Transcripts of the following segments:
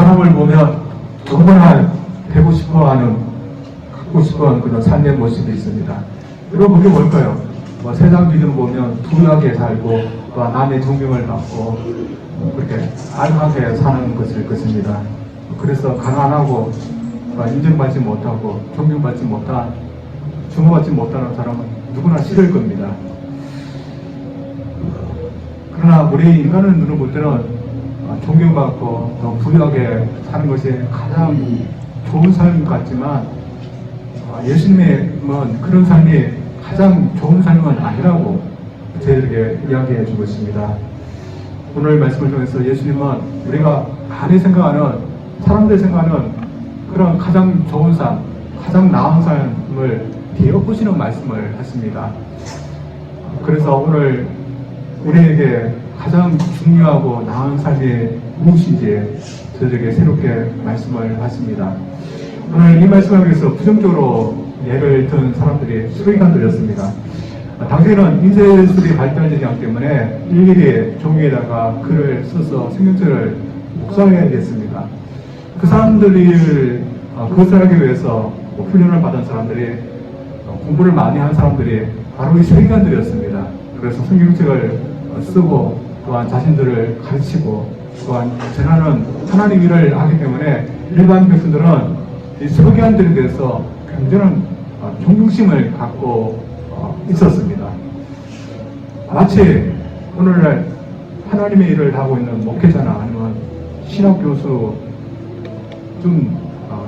사람을 보면 정말 되고 싶어하는, 갖고 싶어하는 그런 삶의 모습이 있습니다. 여러분 그게 뭘까요? 세상 기준 보면 부유하게 살고 또 남의 존경을 받고 그렇게 알하게 사는 것일 것입니다. 그래서 가난하고 인정받지 못하고 존경받지 못한, 주목받지 못하는 사람은 누구나 싫을 겁니다. 그러나 우리 인간은 눈을 볼 때는 존경받고 더 부유하게 사는 것이 가장 좋은 삶 같지만 예수님은 그런 삶이 가장 좋은 삶은 아니라고 저희들에게 이야기해 주고 있습니다. 오늘 말씀을 통해서 예수님은 우리가 많이 생각하는, 사람들이 생각하는 그런 가장 좋은 삶, 가장 나은 삶을 되어보시는 말씀을 했습니다. 그래서 오늘 우리에게 가장 중요하고 나은 삶이 무엇인지 저에게 새롭게 말씀을 하십니다. 오늘 이 말씀을 위해서 부정적으로 예를 든 사람들이 수백만들이었습니다. 당시에는 인쇄술이 발달되지 않기 때문에 일일이 종이에다가 글을 써서 생명체를 묵상해야 됐습니다. 그 사람들을 그것을 하기 위해서 훈련을 받은 사람들이, 공부를 많이 한 사람들이 바로 이 세계관들이었습니다. 그래서 성경책을 쓰고 또한 자신들을 가르치고 또한 전하는 하나님 일을 하기 때문에 일반 백성들은 이 세계관들에 대해서 굉장한 존경심을 갖고 있었습니다. 마치 오늘날 하나님의 일을 하고 있는 목회자나 아니면 신학 교수 좀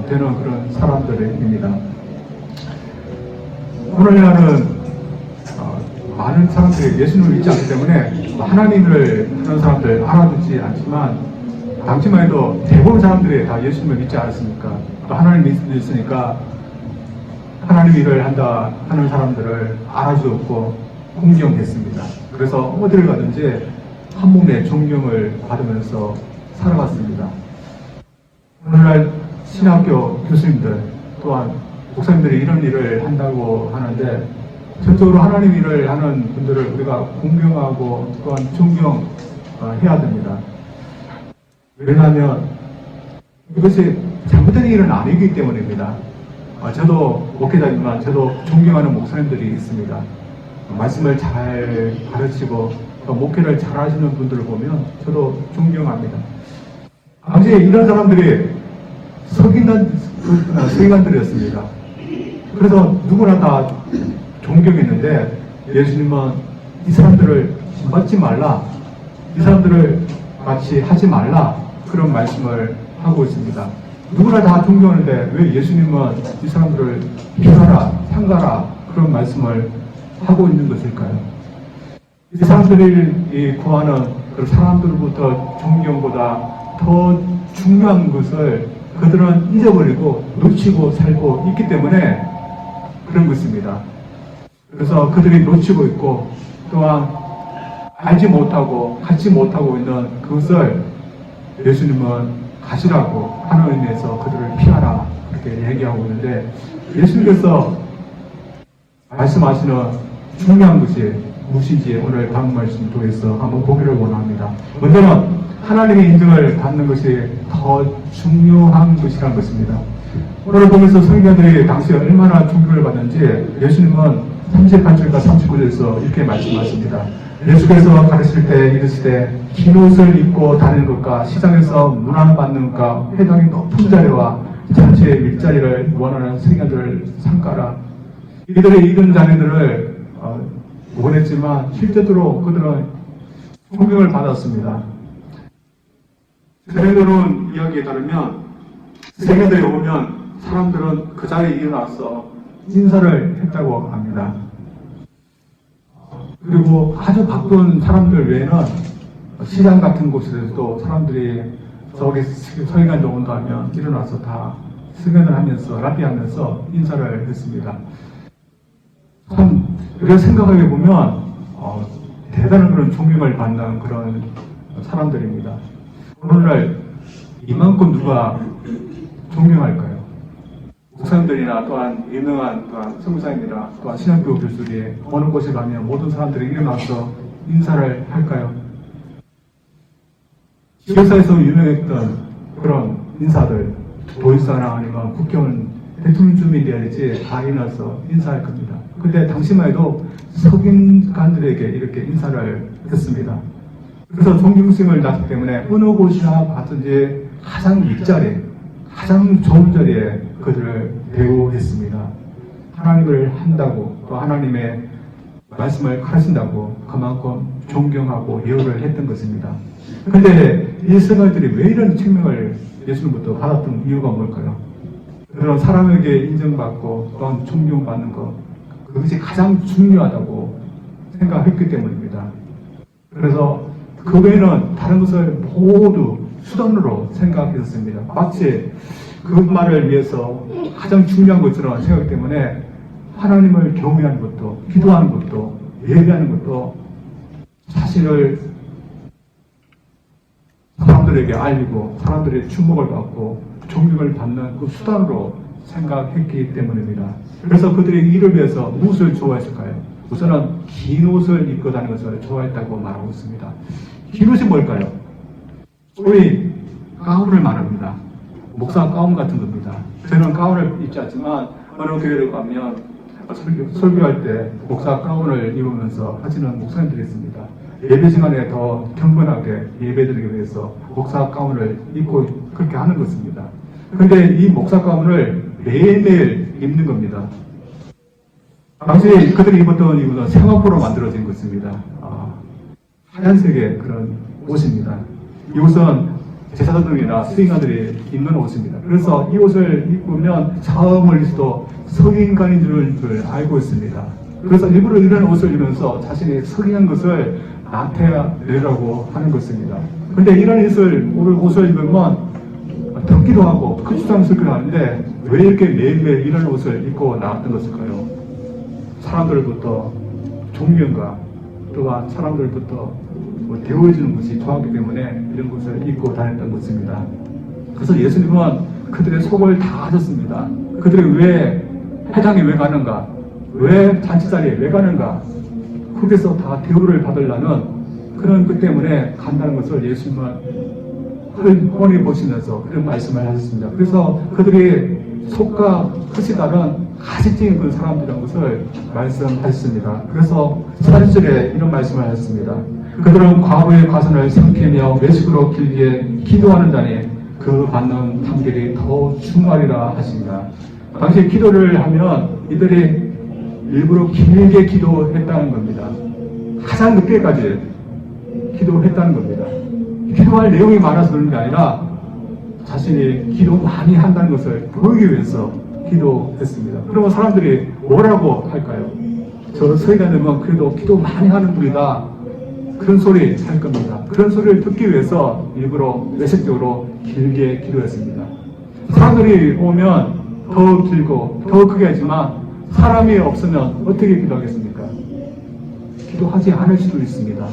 되는 그런 사람들입니다. 오늘날은 많은 사람들이 예수님을 믿지 않기 때문에 하나님을 하는 사람들 알아듣지 않지만, 당시만 해도 대부분 사람들이 다 예수님을 믿지 않았으니까, 또 하나님을 믿으니까 하나님 일을 한다 하는 사람들을 알아주었고 공경했습니다. 그래서 어디를 가든지 한 몸의 존경을 받으면서 살아갔습니다. 오늘날 신학교 교수님들 또한 목사님들이 이런 일을 한다고 하는데, 전적으로 하나님 일을 하는 분들을 우리가 공경하고 또한 존경해야 됩니다. 왜냐하면 이것이 잘못된 일은 아니기 때문입니다. 저도 목회자지만 저도 존경하는 목사님들이 있습니다. 말씀을 잘 가르치고 또 목회를 잘 하시는 분들을 보면 저도 존경합니다. 당시에 이런 사람들이 서기관들이었습니다. 그래서 누구나 다 존경했는데 예수님은 이 사람들을 받지 말라, 이 사람들을 같이 하지 말라, 그런 말씀을 하고 있습니다. 누구나 다 존경하는데 왜 예수님은 이 사람들을 피하라, 삼가라, 그런 말씀을 하고 있는 것일까요? 이 사람들이 구하는 그 사람들부터 존경보다 더 중요한 것을 그들은 잊어버리고 놓치고 살고 있기 때문에 그런 것입니다. 그래서 그들이 놓치고 있고 또한 알지 못하고 갖지 못하고 있는 그것을 예수님은 가시라고 하는 의미에서 그들을 피하라 이렇게 얘기하고 있는데, 예수님께서 말씀하시는 중요한 것이 무엇인지 오늘 다음 말씀 통해서 한번 보기를 원합니다. 먼저는 하나님의 인정을 받는 것이 더 중요한 것이라는 것입니다. 오늘 보면서 성경들이 당시에 얼마나 존경을 받는지 예수님은 38절과 39절에서 이렇게 말씀하십니다. 예수께서 가르칠 때 이르시되 긴 옷을 입고 다니는 것과 시장에서 문안받는 것과 회당의 높은 자리와 잔치의 밑자리를 원하는 성경들을 삼가라. 이들의 이런 자리들을 원했지만 실제로 그들은 존경을 받았습니다. 세계로운 이야기에 따르면 세계들이 오면 사람들은 그 자리에 일어나서 인사를 했다고 합니다. 그리고 아주 바쁜 사람들 외에는 시장 같은 곳에서도 사람들이 저기 서기관 정도 하면 일어나서 다 승연을 하면서 라비하면서 인사를 했습니다. 참 우리가 생각해 보면 대단한 그런 존경을 받는 그런 사람들입니다. 오늘날 이만큼 누가 존경할까요? 목사님들이나 또한 유명한 또한 선교사님이나 또한 신학교 교수들이 어느 곳에 가면 모든 사람들이 일어나서 인사를 할까요? 지역사에서 유명했던 그런 인사들, 도지사나 아니면 국회의원, 대통령쯤이 돼야지 다 일어나서 인사할 겁니다. 근데 당시만 해도 석인관들에게 이렇게 인사를 했습니다. 그래서 존경심을 낳기 때문에 어느 곳이나 가든지 가장 윗자리, 가장 좋은 자리에 그들을 대우했습니다. 하나님을 한다고 또 하나님의 말씀을 가르친다고 그만큼 존경하고 예우를 했던 것입니다. 그런데 이 성도들이 왜 이런 책명을 예수님부터 받았던 이유가 뭘까요? 그런 사람에게 인정받고 또한 존경받는 것, 그것이 가장 중요하다고 생각했기 때문입니다. 그래서 그 외에는 다른 것을 모두 수단으로 생각했습니다. 마치 그 말을 위해서 가장 중요한 것처럼 생각하기 때문에 하나님을 경외하는 것도, 기도하는 것도, 예배하는 것도 자신을 사람들에게 알리고 사람들의 주목을 받고 존경을 받는 그 수단으로 생각했기 때문입니다. 그래서 그들이 이를 위해서 무엇을 좋아했을까요? 우선은 긴 옷을 입고 다니는 것을 좋아했다고 말하고 있습니다. 긴 옷이 뭘까요? 소위 가운을 말합니다. 목사 가운 같은 겁니다. 저는 가운을 입지 않지만 어느 교회를 가면 설교할 때 목사 가운을 입으면서 하시는 목사님들이 있습니다. 예배 시간에 더 경건하게 예배드리기 위해서 목사 가운을 입고 그렇게 하는 것입니다. 그런데 이 목사 가운을 매일매일 입는 겁니다. 당시 그들이 입었던 이유는 세마포로 만들어진 것입니다. 하얀색의 그런 옷입니다. 이 옷은 제사장들이나 수행자들이 입는 옷입니다. 그래서 이 옷을 입으면 저 멀리서도 성인간인 줄 알고 있습니다. 그래서 일부러 이런 옷을 입으면서 자신이 성인한 것을 나타내려고 하는 것입니다. 그런데 이런 옷을 입으면 덥기도 하고 급수상스럽기도 하는데 왜 이렇게 매일매일 이런 옷을 입고 나왔던 것일까요? 사람들부터 존경과 또한 사람들부터 대우해주는 것이 좋았기 때문에 이런 것을 입고 다녔던 것입니다. 그래서 예수님은 그들의 속을 다 아셨습니다. 그들이 왜 회당에 왜 가는가? 왜 잔치자리에 왜 가는가? 거기서 다 대우를 받으려는 그런 것 때문에 간다는 것을 예수님은 뻔히 보시면서 그런 말씀을 하셨습니다. 그래서 그들이 속과 끝이 다른 가시적인 그 사람들이라는 것을 말씀하셨습니다. 그래서 4절에 이런 말씀을 하셨습니다. 그들은 과부의 과선을 삼키며 외식으로 길게 기도하는 자니 그 받는 판결이 더 중하리라 하신다. 당시 기도를 하면 이들이 일부러 길게 기도했다는 겁니다. 가장 늦게까지 기도했다는 겁니다. 기도할 내용이 많아서 그런 게 아니라 자신이 기도 많이 한다는 것을 보이기 위해서 기도했습니다. 그러면 사람들이 뭐라고 할까요? 저 서기관 되면 그래도 기도 많이 하는 분이다. 그런 소리 할 겁니다. 그런 소리를 듣기 위해서 일부러 외식적으로 길게 기도했습니다. 사람들이 오면 더 길고 더 크게 하지만 사람이 없으면 어떻게 기도하겠습니까? 기도하지 않을 수도 있습니다.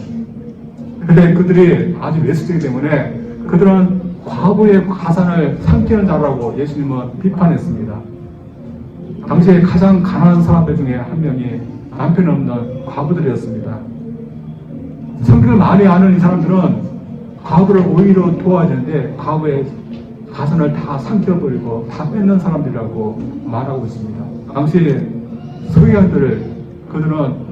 그런데 그들이 아주 외식적이기 때문에 그들은 과부의 가산을 삼키는 자라고 예수님은 비판했습니다. 당시에 가장 가난한 사람들 중에 한 명이 남편 없는 과부들이었습니다. 성경을 많이 아는 이 사람들은 과부를 오히려 도와야 되는데 과부의 가산을 다 삼켜버리고 다 뺏는 사람들이라고 말하고 있습니다. 당시에 서기관들을 그들은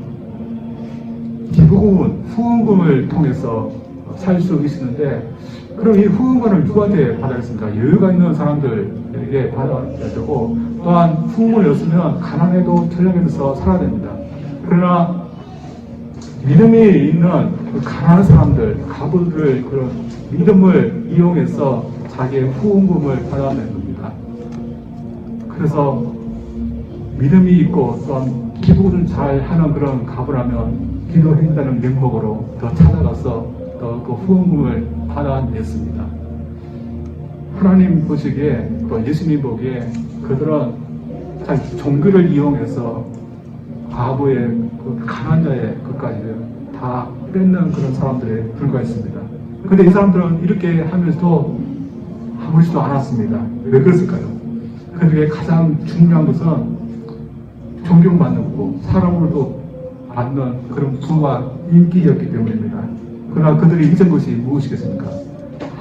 기부금은 후원금을 통해서 살 수 있었는데 그럼 이 후원금을 누구한테 받아야겠습니까? 여유가 있는 사람들에게 받아야 되고 또한 후원금을 였으면 가난해도 전략에서 살아야 됩니다. 그러나 믿음이 있는 그 가난한 사람들, 가부들을 그런 믿음을 이용해서 자기의 후원금을 받아내는 겁니다. 그래서 믿음이 있고 또한 기도를 잘 하는 그런 가부라면 기도한다는 명목으로 더 찾아가서 더 그 후원금을 받아냈습니다. 하나님 보시기에 또 예수님 보기에 그들은 잘 종교를 이용해서 과부의 그 강한 자의 것까지 다 뺏는 그런 사람들에 불과했습니다. 그런데 이 사람들은 이렇게 하면서도 아무렇지도 않았습니다. 왜 그랬을까요? 그들에게 가장 중요한 것은 존경받는 거고 사람으로도 받는 그런 부와 인기였기 때문입니다. 그러나 그들이 잊은 것이 무엇이겠습니까?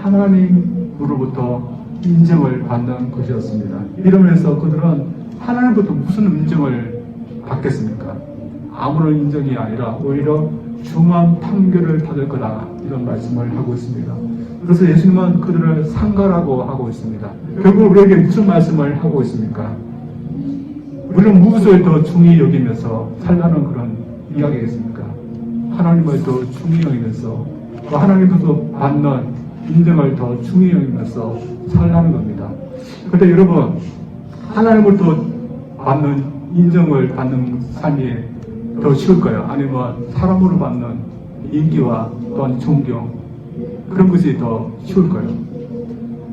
하나님으로부터 인정을 받는 것이었습니다. 이러면서 그들은 하나님부터 무슨 인정을 받겠습니까? 아무런 인정이 아니라 오히려 중한 판결을 받을 거다, 이런 말씀을 하고 있습니다. 그래서 예수님은 그들을 상가라고 하고 있습니다. 결국 우리에게 무슨 말씀을 하고 있습니까? 우리는 무엇을 더 중히 여기면서 살라는 그런 이야기겠습니까? 하나님을 더 중히 여기면서 또 하나님부터 받는 인정을 더 중히 여기면서 살라는 겁니다. 그런데 여러분, 하나님부터 받는 인정을 받는 삶이 더 쉬울까요? 아니면 사람으로 받는 인기와 또한 존경, 그런 것이 더 쉬울까요?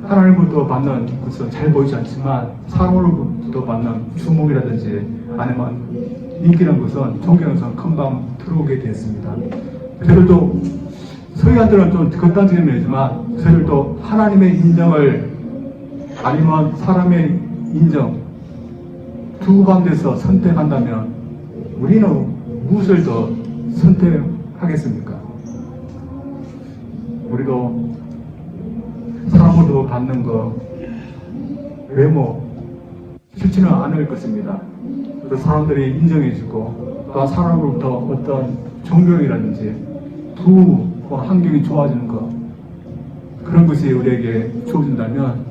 하나님부터 받는 것은 잘 보이지 않지만 사람으로부터 받는 주목이라든지 아니면 인기라는 것은, 존경하는 것은 금방 들어오게 되었습니다. 저들도, 서기관들은 좀 극단적인 면이지만 저들도 하나님의 인정을 아니면 사람의 인정 두 가운데서 선택한다면 우리는 무엇을 더 선택하겠습니까? 우리도 사람으로 받는 거, 외모, 싫지는 않을 것입니다. 또 사람들이 인정해주고, 또 사람으로부터 어떤 존경이라든지, 환경이 좋아지는 것, 그런 것이 우리에게 주어진다면,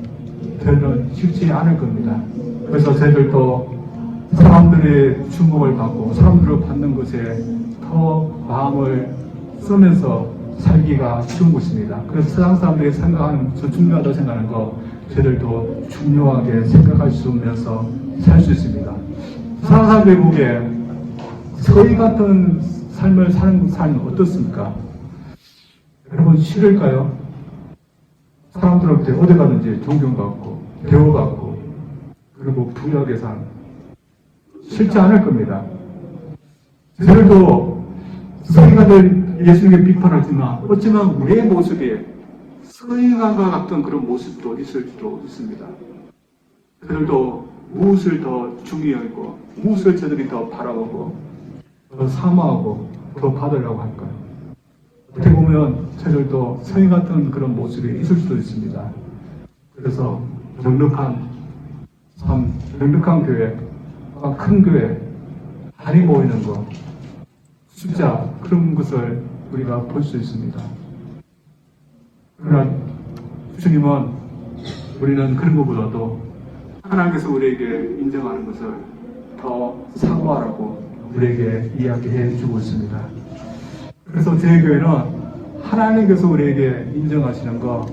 저희는 쉽지 않을 겁니다. 그래서 저희들도 사람들의 주목을 받고, 사람들을 받는 것에 더 마음을 쓰면서 살기가 쉬운 것입니다. 그래서 세상 사람들이 생각하는, 저 중요하다고 생각하는 거, 저희들도 중요하게 생각할 수 있으면서 살 수 있습니다. 세상 사람들이 보기에 저희 같은 삶을 사는 삶은 어떻습니까? 여러분, 싫을까요? 사람들한테 어디 가든지 존경받고, 대우받고, 그리고 부유하게 사는, 싫지 않을 겁니다. 저희도 서기관들 예수님께 비판하지만 어쩌면 우리의 모습이 서기관과 같은 그런 모습도 있을 수도 있습니다. 그들도 무엇을 더 중요히 여기고 무엇을 저들이 더 바라보고 더 사모하고 더 받으려고 할까요? 어떻게 보면 저들도 서기 같은 그런 모습이 있을 수도 있습니다. 그래서 넉넉한 교회, 큰 교회, 많이 모이는 것, 숫자, 그런 것을 우리가 볼 수 있습니다. 그러나 주님은 우리는 그런 것보다도 하나님께서 우리에게 인정하는 것을 더 사모하라고 우리에게 이야기해 주고 있습니다. 그래서 제 교회는 하나님께서 우리에게 인정하시는 것,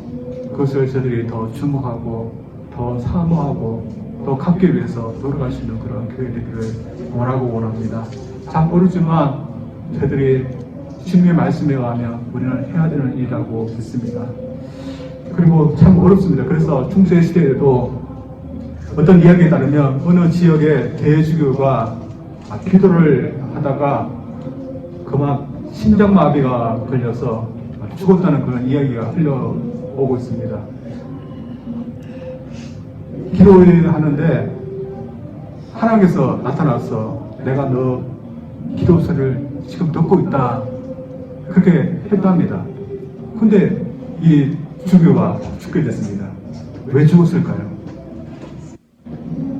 그것을 저들이 더 주목하고 더 사모하고 더 갖기 위해서 노력할 수 있는 그런 교회 되기를 원합니다. 잘 모르지만 저희들이 주님의 말씀에 의하면 우리는 해야 되는 일이라고 믿습니다. 그리고 참 어렵습니다. 그래서 중세 시대에도 어떤 이야기에 따르면 어느 지역의 대주교가 기도를 하다가 그만 심장마비가 걸려서 죽었다는 그런 이야기가 흘러오고 있습니다. 기도를 하는데 하나님께서 나타나서 내가 너 기도 소리를 지금 듣고 있다, 그렇게 했답니다. 근데 이 주교가 죽게 됐습니다. 왜 죽었을까요?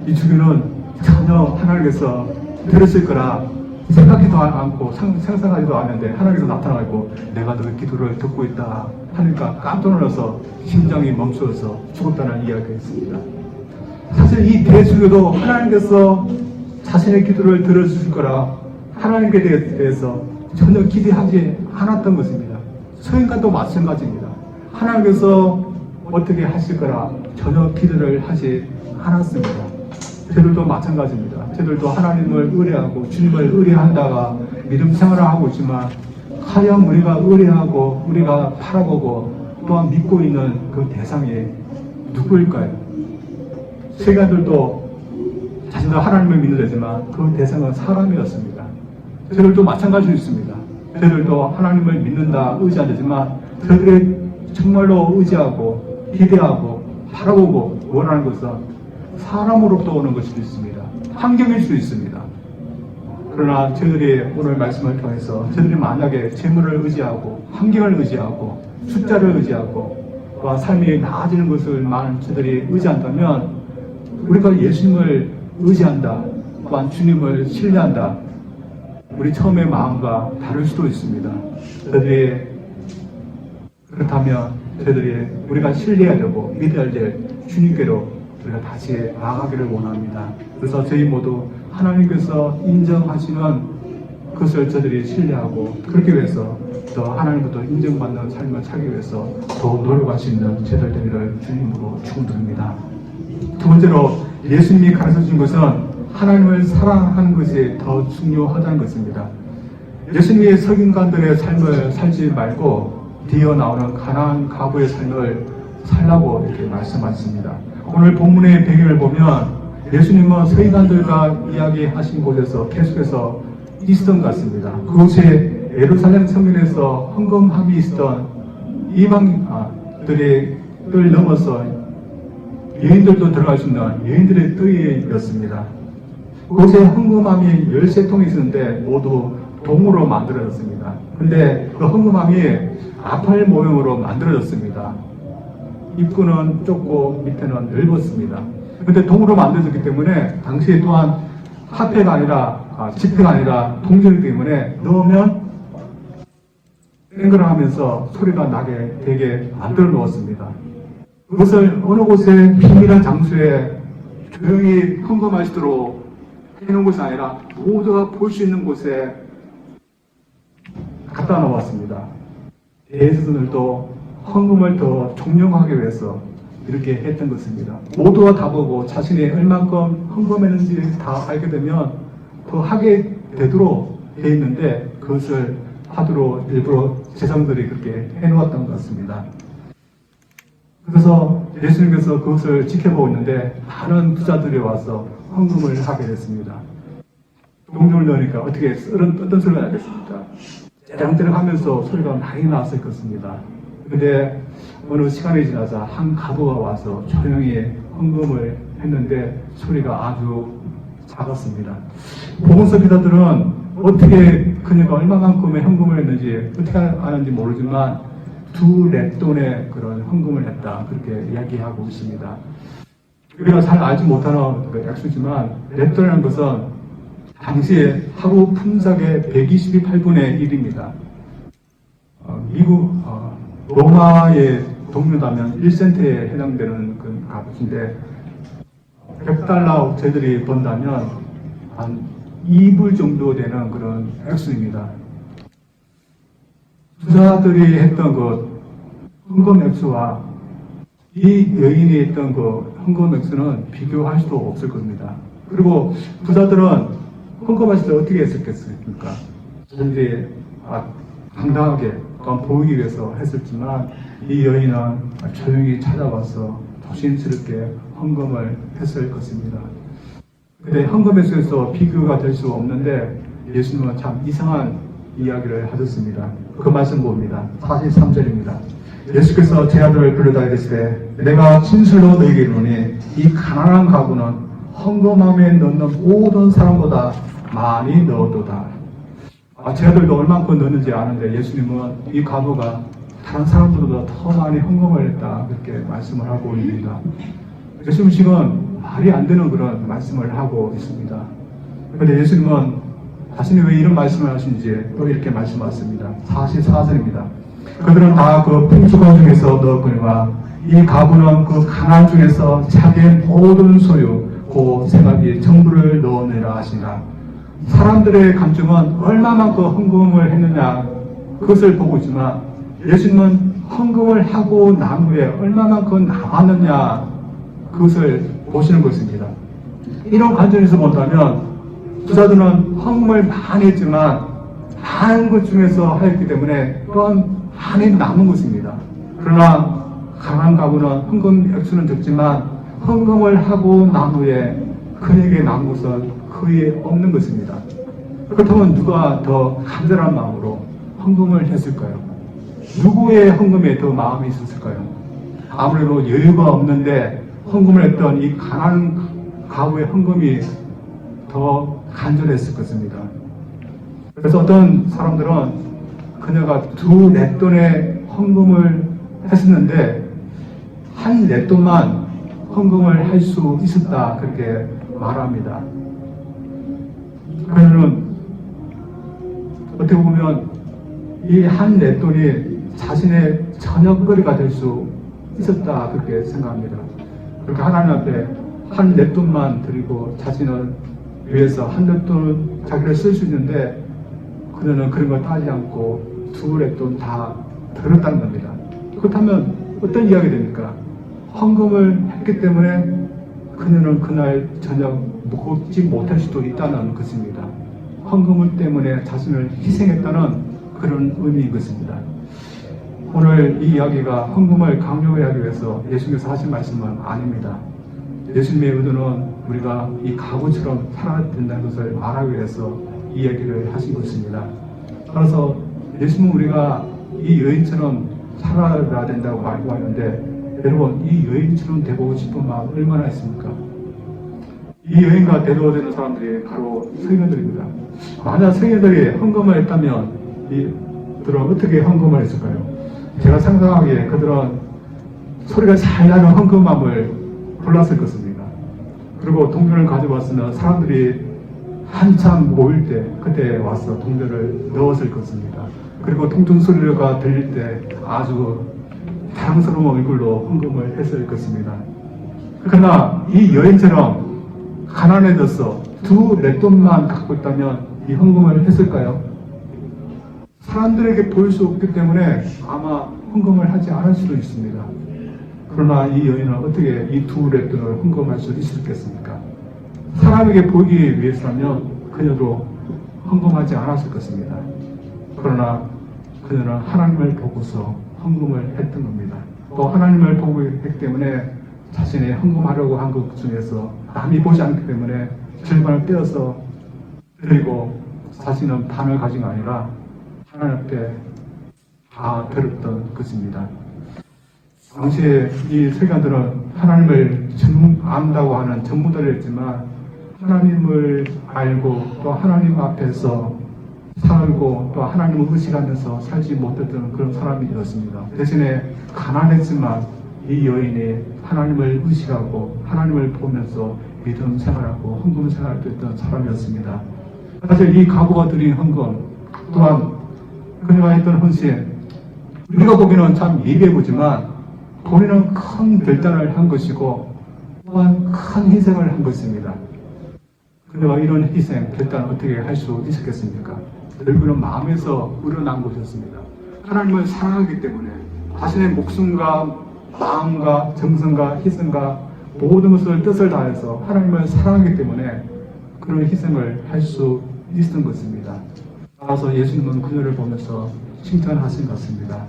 이 주교는 전혀 하나님께서 들었을 거라 생각지도 않고 상상하지도 않는데 하나님께서 나타나고 내가 너의 기도를 듣고 있다 하니까 깜짝 놀라서 심장이 멈추어서 죽었다는 이야기가 있습니다. 사실 이 대주교도 하나님께서 자신의 기도를 들어주실 거라 하나님께 대해서 전혀 기대하지 않았던 것입니다. 서인과도 마찬가지입니다. 하나님께서 어떻게 하실 거라 전혀 기대를 하지 않았습니다. 저들도 마찬가지입니다. 저들도 하나님을 의뢰하고 주님을 의뢰한다가 믿음 생활을 하고 있지만 과연 우리가 의뢰하고 우리가 바라보고 또한 믿고 있는 그 대상이 누구일까요? 세간들도 자신도 하나님을 믿는다지만 그 대상은 사람이었습니다. 저들도 마찬가지였습니다. 저들도 하나님을 믿는다, 의지한다지만 저들이 정말로 의지하고 기대하고 바라보고 원하는 것은 사람으로부터 오는 것일 수 있습니다. 환경일 수 있습니다. 그러나 저들이 오늘 말씀을 통해서 저들이 만약에 재물을 의지하고 환경을 의지하고 숫자를 의지하고 또한 삶이 나아지는 것을만 저들이 의지한다면 우리가 예수님을 의지한다, 또한 주님을 신뢰한다, 우리 처음의 마음과 다를 수도 있습니다. 그렇다면 저희들이 우리가 신뢰해야 되고 믿어야 될 주님께로 우리가 다시 나아가기를 원합니다. 그래서 저희 모두 하나님께서 인정하시는 그것을 저들이 신뢰하고 그렇게 위해서 더 하나님부터 인정받는 삶을 살기 위해서 더 노력할 수 있는 저희들 되기를 주님으로 축원드립니다. 두 번째로 예수님이 가르쳐준 것은 하나님을 사랑하는 것이 더 중요하다는 것입니다. 예수님이 서기관들의 삶을 살지 말고 뒤어 나오는 가나안 과부의 삶을 살라고 이렇게 말씀하셨습니다. 오늘 본문의 배경을 보면 예수님은 서기관들과 이야기하신 곳에서 계속해서 있었던 것 같습니다. 그곳에 예루살렘 성전에서 헌금함이 있었던 이방들을 넘어서 여인들도 들어갈 수 있는 여인들의 뜰이었습니다. 그곳에 헌금함이 13통이 있었는데 모두 동으로 만들어졌습니다. 근데 그 헌금함이 아팔 모형으로 만들어졌습니다. 입구는 좁고 밑에는 넓었습니다. 근데 동으로 만들어졌기 때문에 당시에 또한 화폐가 아니라 지폐가 아니라 동전이기 때문에 넣으면 땡그라 하면서 소리가 나게 되게 만들어 놓았습니다. 그것을 어느 곳에 비밀한 장소에 조용히 헌금하시도록 해놓은 것이 아니라 모두가 볼 수 있는 곳에 갖다 놓았습니다. 대제사장들도 헌금을 더 총명하기 위해서 이렇게 했던 것입니다. 모두가 다 보고 자신이 얼만큼 헌금했는지 다 알게 되면 더 하게 되도록 되어 있는데 그것을 하도록 일부러 제사장들이 그렇게 해놓았던 것 같습니다. 그래서 예수님께서 그것을 지켜보고 있는데 많은 부자들이 와서 헌금을 하게 됐습니다. 동전을 넣으니까 어떻게 어떤 소리가 나겠습니까? 째랑째랑 하면서 소리가 많이 났을 것입니다. 근데 어느 시간이 지나자 한 가부가 와서 조용히 헌금을 했는데 소리가 아주 작았습니다. 보건소 기자들은 어떻게 그녀가 얼마만큼의 헌금을 했는지 어떻게 아는지 모르지만 2렙돈의 그런 헌금을 했다 그렇게 이야기하고 있습니다. 우리가 잘 알지 못하는 그 액수지만 렙돈이라는 것은 당시에 하루 품삯의 128분의 1입니다. 미국 로마의 동료라면 1센트에 해당되는 그 값인데 100달러 저희들이 번다면 한 2불 정도 되는 그런 액수입니다. 부자들이 했던 그 헌금 액수와 이 여인이 했던 그 헌금 액수는 비교할 수도 없을 겁니다. 그리고 부자들은 헌금하실 때 어떻게 했었겠습니까? 자신들이 당당하게 또한 보이기 위해서 했었지만 이 여인은 조용히 찾아와서 조심스럽게 헌금을 했을 것입니다. 근데 헌금 액수에서 비교가 될 수 없는데 예수님은 참 이상한 이야기를 하셨습니다. 그 말씀 봅니다. 43절입니다. 예수께서 제 아들을 불러다 이르시되 내가 진실로 너희에게 이르노니 이 가난한 가구는 헌금함에 넣는 모든 사람보다 많이 넣었도다. 제 아들도 얼만큼 넣는지 아는데 예수님은 이 가부가 다른 사람들보다 더 많이 헌금을 했다 그렇게 말씀을 하고 있습니다. 예수님 지금 말이 안 되는 그런 말씀을 하고 있습니다. 그런데 예수님은 자신이 왜 이런 말씀을 하시는지 또 이렇게 말씀하셨습니다. 44절입니다. 그들은 다 그 풍수가 중에서 넣었거니와 이 가부는 그 가난 중에서 자기의 모든 소유 그 생각이 전부를 넣어내라 하시니라. 사람들의 감정은 얼마만큼 헌금을 했느냐 그것을 보고 있지만 예수님은 헌금을 하고 난 후에 얼마만큼 남았느냐 그것을 보시는 것입니다. 이런 관점에서 본다면 부자들은 헌금을 많이 했지만 많은 것 중에서 하였기 때문에 또한 많이 남은 것입니다. 그러나 가난한 가구는 헌금 액수는 적지만 헌금을 하고 난 후에 그에게 남은 것은 거의 없는 것입니다. 그렇다면 누가 더 간절한 마음으로 헌금을 했을까요? 누구의 헌금에 더 마음이 있었을까요? 아무래도 여유가 없는데 헌금을 했던 이 가난한 가구의 헌금이 더 간절했을 것입니다. 그래서 어떤 사람들은 그녀가 2렙돈의 헌금을 했었는데 한 넷돈만 헌금을 할 수 있었다 그렇게 말합니다. 그러면 어떻게 보면 이 한 넷돈이 자신의 저녁거리가 될 수 있었다 그렇게 생각합니다. 그렇게 하나님 앞에 한 넷돈만 드리고 자신을 위해서 한 넷돈 자기를 쓸 수 있는데 그녀는 그런 걸 따지지 않고 두 넷돈 다 들었다는 겁니다. 그렇다면 어떤 이야기 됩니까? 헌금을 했기 때문에 그녀는 그날 저녁 먹지 못할 수도 있다는 것입니다. 헌금을 때문에 자신을 희생했다는 그런 의미인 것입니다. 오늘 이 이야기가 헌금을 강요하기 위해서 예수님께서 하신 말씀은 아닙니다. 예수님의 의도는 우리가 이 가구처럼 살아야 된다는 것을 말하기 위해서 이 얘기를 하신 것입니다. 따라서 예수님은 우리가 이 여인처럼 살아야 된다고 말하고 하는데 여러분 이 여인처럼 되고 싶은 마음 얼마나 있습니까? 이 여인과 대조되는 사람들이 바로 성인들입니다. 만약 성인들이 헌금을 했다면 그들은 어떻게 헌금을 했을까요? 제가 상상하기에 그들은 소리가 잘 나는 헌금함을 골랐을 것입니다. 그리고 동전을 가져왔으면 사람들이 한참 모일 때 그때 와서 동전을 넣었을 것입니다. 그리고 동전 소리가 들릴 때 아주 자랑스러운 얼굴로 헌금을 했을 것입니다. 그러나 이 여인처럼 가난해져서 두 넷돈만 갖고 있다면 이 헌금을 했을까요? 사람들에게 보일 수 없기 때문에 아마 헌금을 하지 않을 수도 있습니다. 그러나 이 여인은 어떻게 이 두 넷돈을 헌금할 수 있었겠습니까? 사람에게 보이기 위해서라면 그녀도 헌금하지 않았을 것입니다. 그러나 그녀는 하나님을 보고서 헌금을 했던 겁니다. 또 하나님을 보고 있기 때문에 자신의 헌금하려고 한 것 중에서 남이 보지 않기 때문에 절반을 떼어서 드리고 자신은 반을 가진 게 아니라 하나님 앞에 다 드렸던 것입니다. 당시에 이 서기관들은 하나님을 안다고 하는 전문가들이었지만 하나님을 알고 또 하나님 앞에서 살고 또 하나님을 의식하면서 살지 못했던 그런 사람이었습니다. 대신에 가난했지만 이 여인이 하나님을 의식하고 하나님을 보면서 믿음 생활하고 헌금 생활했던 사람이었습니다. 사실 이 가구가 드린 헌금 또한 그녀가 했던 헌신 우리가 보기에는 참 예비해 보지만 본인은 큰 결단을 한 것이고 또한 큰 희생을 한 것입니다. 그녀가 이런 희생, 결단을 어떻게 할 수 있었겠습니까? 결국은 마음에서 우러난 것이었습니다. 하나님을 사랑하기 때문에 자신의 목숨과 마음과 정성과 희생과 모든 것을 뜻을 다해서 하나님을 사랑하기 때문에 그런 희생을 할 수 있었던 것입니다. 따라서 예수님은 그녀를 보면서 칭찬하신 것 같습니다.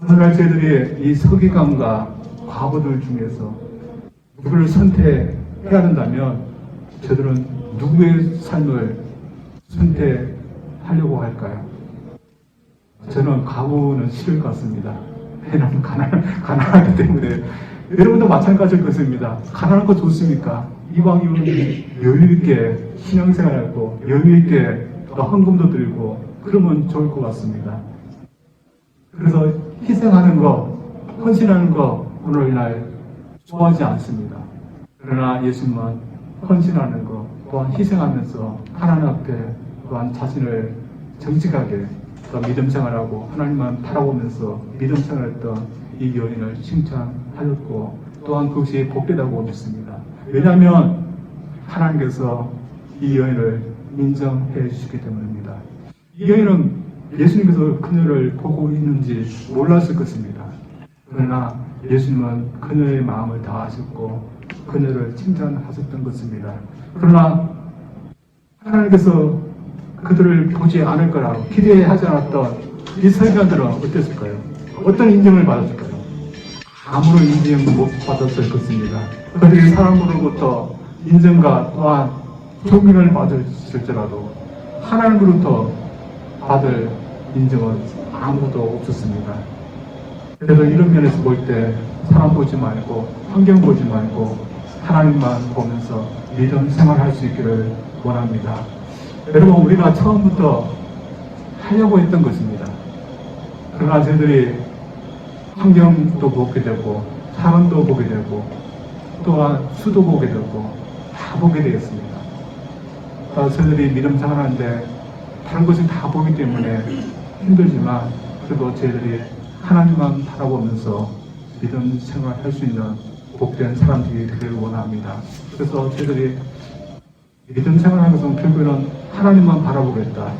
오늘날 저희들이 이 서기관과 과부들 중에서 누구를 선택해야 된다면 저들은 누구의 삶을 선택하려고 할까요? 저는 과부는 싫을 것 같습니다. 왜냐하면 가난하기 때문에 여러분도 마찬가지일 것입니다. 가난한 거 좋습니까? 이왕이면 여유있게 신앙생활하고 여유있게 헌금도 드리고 그러면 좋을 것 같습니다. 그래서 희생하는 거, 헌신하는 거 오늘날 좋아하지 않습니다. 그러나 예수님은 헌신하는 거 또한 희생하면서 하나님 앞에 또한 자신을 정직하게 또 믿음 생활하고 하나님만 바라보면서 믿음 생활했던 이 여인을 칭찬하였고 또한 그것이 복되다고 믿습니다. 왜냐하면 하나님께서 이 여인을 인정해 주시기 때문입니다. 이 여인은 예수님께서 그녀를 보고 있는지 몰랐을 것입니다. 그러나 예수님은 그녀의 마음을 다 아셨고 그녀를 칭찬하셨던 것입니다. 그러나 하나님께서 그들을 보지 않을 거라고 기대하지 않았던 이 서기관들은 어땠을까요? 어떤 인정을 받았을까요? 아무런 인정 못 받았을 것입니다. 그들이 사람으로부터 인정과 또한 존경을 받을지라도 하나님으로부터 받을 인정은 아무도 없었습니다. 그래서 이런 면에서 볼 때 사람 보지 말고 환경 보지 말고 하나님만 보면서 믿음 생활할 수 있기를 원합니다. 여러분 우리가 처음부터 하려고 했던 것입니다. 그러나 저희들이 환경도 그렇게 되고 산도 보게 되고 또한 수도 보게 되고 다 보게 되었습니다. 저희들이 믿음 생활하는데 다른 것이 다 보기 때문에 힘들지만 그래도 저희들이 하나님만 바라보면서 믿음 생활할 수 있는 복된 사람들이 되기를 원합니다. 그래서 저희들이 믿음 생활하면서 결국에는 하나님만 바라보겠다,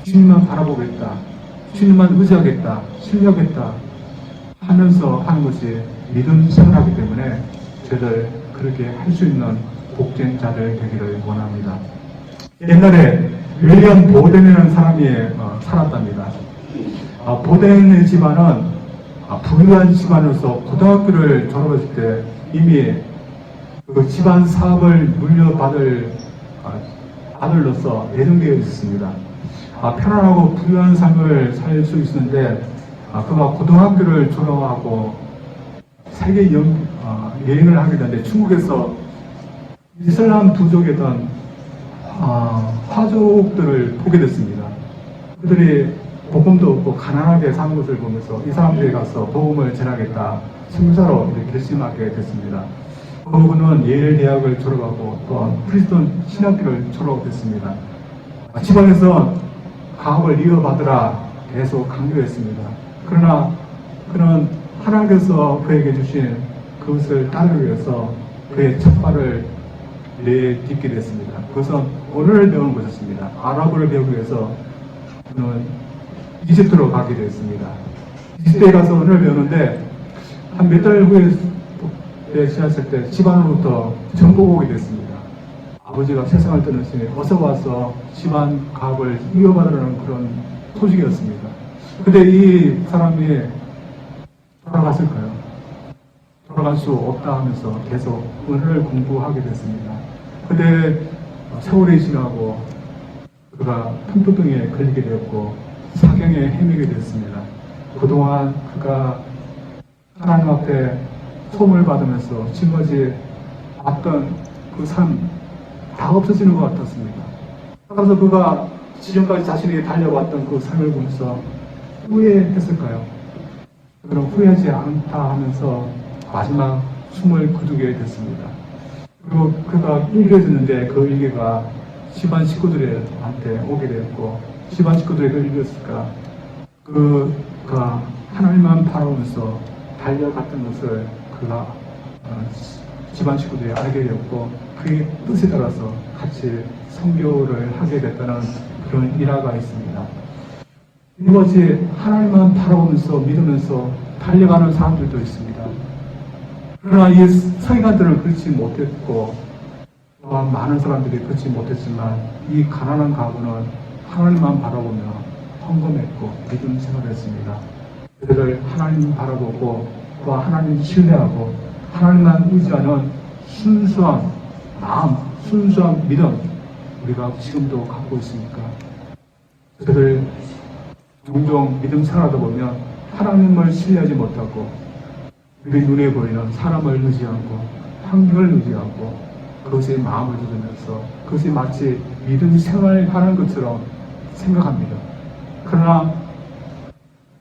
주님만 바라보겠다, 주님만 의지하겠다, 신뢰하겠다 하면서 하는 것이 믿음 생활하기 때문에 저희들 그렇게 할 수 있는 복된 자들 되기를 원합니다. 옛날에 윌리엄 보덴이라는 사람이 살았답니다. 보덴의 집안은 부유한 집안으로서 고등학교를 졸업했을 때 이미 그 집안 사업을 물려받을 아들로서 예정되어 있었습니다. 편안하고 부유한 삶을 살 수 있었는데 그가 고등학교를 졸업하고 세계 여행을 하게 되는데 중국에서 이슬람 부족이던 화족들을 보게 됐습니다. 그들이 복음도 없고 가난하게 사는 것을 보면서 이 사람들에 가서 복음을 전하겠다 선교사로 결심하게 됐습니다. 그분은 예일 대학을 졸업하고 또 프리스턴 신학교를 졸업했습니다. 집안에서 가업을 이어받으라 계속 강조했습니다. 그러나 그는 하나님께서 그에게 주신 그것을 따르기 위해서 그의 첫 발을 내딛게 됐습니다. 그것은 언어를 배우는 것이었습니다. 아랍어를 배우기 위해서 그는 이집트로 가게 되었습니다. 이집트에 가서 언어를 배우는데 한 몇 달 후에 지났을 때 집안으로부터 정보가 오게 됐습니다. 아버지가 세상을 떠났으니 어서 와서 집안 가업을 이어받으라는 그런 소식이었습니다. 근데 이 사람이 돌아갔을까요? 돌아갈 수 없다 하면서 계속 언어를 공부하게 됐습니다. 근데 세월이 지나고 그가 풍토병에 걸리게 되었고 사경에 헤매게 됐습니다. 그동안 그가 하나님 앞에 소문을 받으면서 지금까지 왔던 그 삶 다 없어지는 것 같았습니다. 그래서 그가 지금까지 자신이 달려왔던 그 삶을 보면서 후회했을까요? 그럼 후회하지 않다 하면서 마지막 숨을 거두게 됐습니다. 그리고 그가 일기를 듣는데 그 일기가 집안 식구들한테 오게 되었고 집안 식구들이 그 읽었을까 그가 하나님만 바라보면서 달려갔던 것을 그가 집안 식구들이 알게 되었고 그의 뜻에 따라서 같이 선교를 하게 됐다는 그런 일화가 있습니다. 이것이 하나님만 바라보면서 믿으면서 달려가는 사람들도 있습니다. 그러나 이 서기관들은 그렇지 못했고 또한 많은 사람들이 그렇지 못했지만 이 가난한 가부는 하나님만 바라보며 헌금했고 믿음 생활했습니다. 그들을 하나님 바라보고 또 하나님 신뢰하고 하나님만 의지하는 순수한 마음, 순수한 믿음 우리가 지금도 갖고 있습니까? 그들 종종 믿음 생활하다 보면 하나님을 신뢰하지 못하고 우리 눈에 보이는 사람을 의지하고 환경을 의지하고 그것에 마음을 두면서 그것이 마치 믿음 생활하는 것처럼 생각합니다. 그러나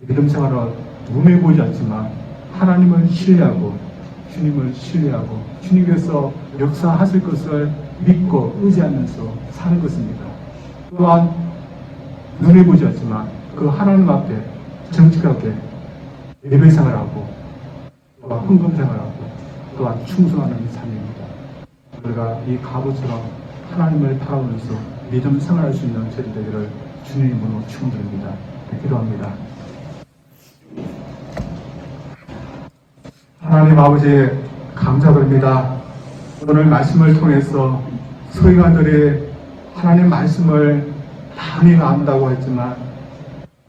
믿음 생활은 눈에 보이지 않지만 하나님을 신뢰하고 주님을 신뢰하고 주님께서 역사하실 것을 믿고 의지하면서 사는 것입니다. 또한 눈에 보이지 않지만 그 하나님 앞에 정직하게 예배 생활하고 또한 헌금 생활하고 또한 충성하는 삶입니다. 우리가 이 가부처럼 하나님을 바라보면서 믿음 생활할 수 있는 저희 되기를 주님 이름으로 축원드립니다. 기도합니다. 하나님 아버지 감사드립니다. 오늘 말씀을 통해서 서기관들이 하나님 말씀을 많이 안다고 했지만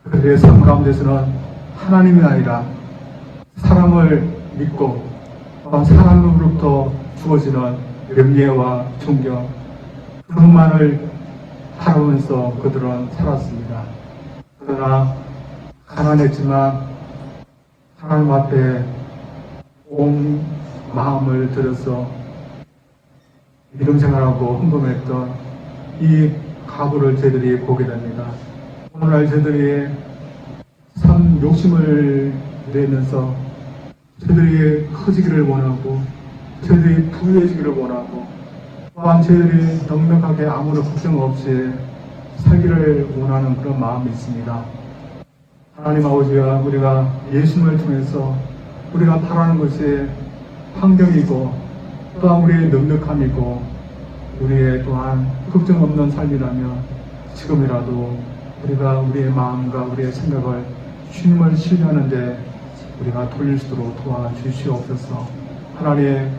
그들의 삶 가운데서는 하나님이 아니라 사람을 믿고 사람으로부터 주어지는 명예와 존경 그것만을 바라보면서 그들은 살았습니다. 그러나 가난했지만 하나님 앞에 온 마음을 들여서 믿음 생활하고 헌금했던 이 가부를 저희들이 보게 됩니다. 오늘날 저희들이 참 욕심을 내면서 저들이 커지기를 원하고 저들이 부유해지기를 원하고 또한 저들이 넉넉하게 아무런 걱정 없이 살기를 원하는 그런 마음이 있습니다. 하나님 아버지가 우리가 예수님을 통해서 우리가 바라는 것이 환경이고 또한 우리의 넉넉함이고 우리의 또한 걱정 없는 삶이라면 지금이라도 우리가 우리의 마음과 우리의 생각을 주님을 신뢰하는데 우리가 돌릴 수 있도록 도와주시옵소서. 하나님,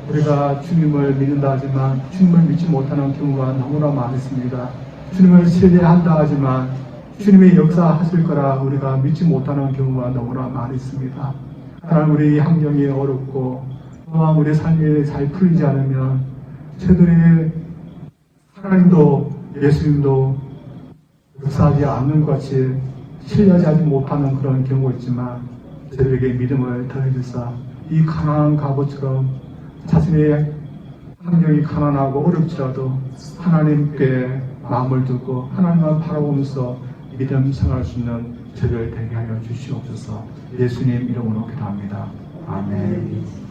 우리가 주님을 믿는다 하지만 주님을 믿지 못하는 경우가 너무나 많습니다. 주님을 신뢰한다 하지만 주님의 역사하실 거라 우리가 믿지 못하는 경우가 너무나 많이 있습니다. 하나님, 우리 환경이 어렵고 또한 우리 삶이 잘 풀리지 않으면 저들이 하나님도 예수님도 역사하지 않는 것 같이 신뢰하지 못하는 그런 경우가 있지만 저들에게 믿음을 더해주사 이 가난한 가보처럼 자신의 환경이 가난하고 어렵지라도 하나님께 마음을 두고 하나님만 바라보면서 믿음 생활할 수 있는 저를 되게 하여 주시옵소서. 예수님 이름으로 기도합니다. 아멘.